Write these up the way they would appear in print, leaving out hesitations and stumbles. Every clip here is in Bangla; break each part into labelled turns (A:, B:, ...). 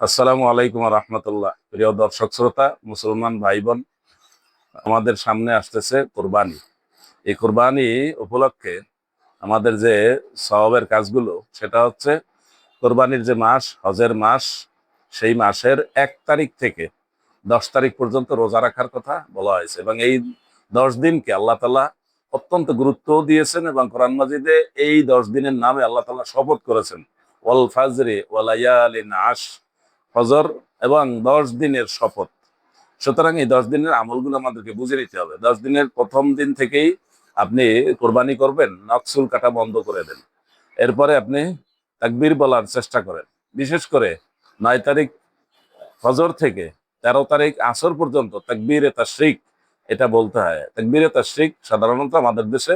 A: আসসালামু আলাইকুম রহমতুল্লাহ। প্রিয় দর্শক শ্রোতা, মুসলমান ভাই বোন, আমাদের সামনে আসতেছে কোরবানি। এই কোরবানি উপলক্ষে আমাদের যে সওয়াবের কাজগুলো, সেটা হচ্ছে কোরবানির যে মাস, হজের মাস, সেই মাসের 1 তারিখ থেকে 10 তারিখ পর্যন্ত রোজা রাখার কথা বলা হয়েছে। এবং এই 10 দিনকে আল্লাহ তাআলা অত্যন্ত গুরুত্ব দিয়েছেন এবং কোরআন মাজিদে এই 10 দিনের নামে আল্লাহ তাআলা শপথ করেছেন, ওয়াল ফাজরি ওয়া লায়ালিন আশর, ফজর এবং 10 দিনের শপথ। সুতরাং এই 10 দিনের আমলগুলো আমাদেরকে বুঝে নিতে হবে। 10 দিনের প্রথম দিন থেকেই আপনি কোরবানি করবেন, নকশুল কাটা বন্ধ করে দেন। এরপরে আপনি তাকবীর বলার চেষ্টা করেন। বিশেষ করে 9 তারিখ ফজর থেকে 13 তারিখ আসর পর্যন্ত তাকবীরে তাশরিক এটা বলতে হয়। তাকবীরে তাশরিক সাধারণত আমাদের দেশে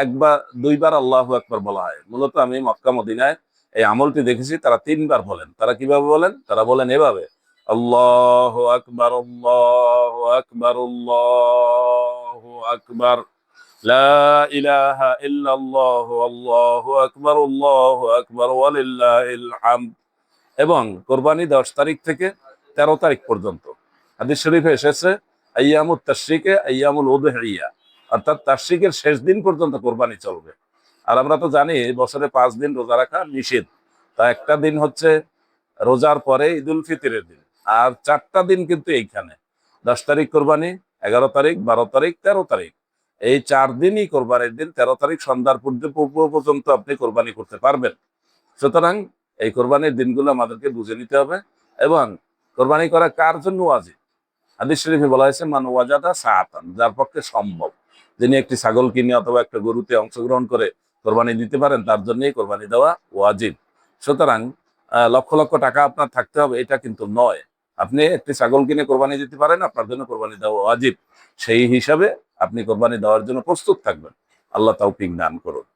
A: একবার দুইবার আল্লাহু আকবার বলা হয়। মূলত আমি মক্কা মদিনায় এই আমলটি দেখেছি, তারা 3বার বলেন। তারা কিভাবে বলেন? তারা বলেন এভাবে: আল্লাহু আকবার, আল্লাহু আকবার, আল্লাহু আকবার, লা ইলাহা ইল্লাল্লাহু, আল্লাহু আকবার, আল্লাহু আকবার, ওয়ালিল্লাহিল হামদ। এবং কোরবানি 10 তারিখ থেকে 13 তারিখ পর্যন্ত হাদিস শরীফে এসেছে আইয়ামুত তাশরিকে আইয়ামুল উদহিয়া, অর্থাৎ তাশরিকের শেষ দিন পর্যন্ত কোরবানি চলবে। আর আমরা তো জানি বছরে 5 দিন রোজা রাখা নিষেধ। তা একটা দিন হচ্ছে রোজার পরে ঈদুল ফিতরের দিন, আর 4টা দিন কিন্তু এইখানে 10 তারিখ কোরবানি, 11 তারিখ, 12 তারিখ, 13 তারিখ, এই 4 দিনই কোরবানির দিন। 13 তারিখ সন্ধ্যার পূর্ব পর্যন্ত আপনি কোরবানি করতে পারবেন। সুতরাং এই কোরবানির দিনগুলো আমাদেরকে বুঝে নিতে হবে। এবং কোরবানি করা কার জন্য ওয়াজিব? হাদিস শরীফে বলা হয়েছে, মান ওয়াজাদা সাআতান, যার পক্ষে সম্ভব, যিনি একটি ছাগল কিনে অথবা একটা গরুতে অংশগ্রহণ করে কোরবানি দিতে পারেন, তার জন্যই কোরবানি দেওয়া ওয়াজিব। সুতরাং লক্ষ লক্ষ টাকা আপনার থাকতে হবে এটা কিন্তু নয়। আপনি একটি ছাগল কিনে কোরবানি দিতে পারেন, আপনার জন্য কোরবানি দেওয়া ওয়াজিব। সেই হিসাবে আপনি কোরবানি দেওয়ার জন্য প্রস্তুত থাকবেন। আল্লাহ তৌফিক দান করুন।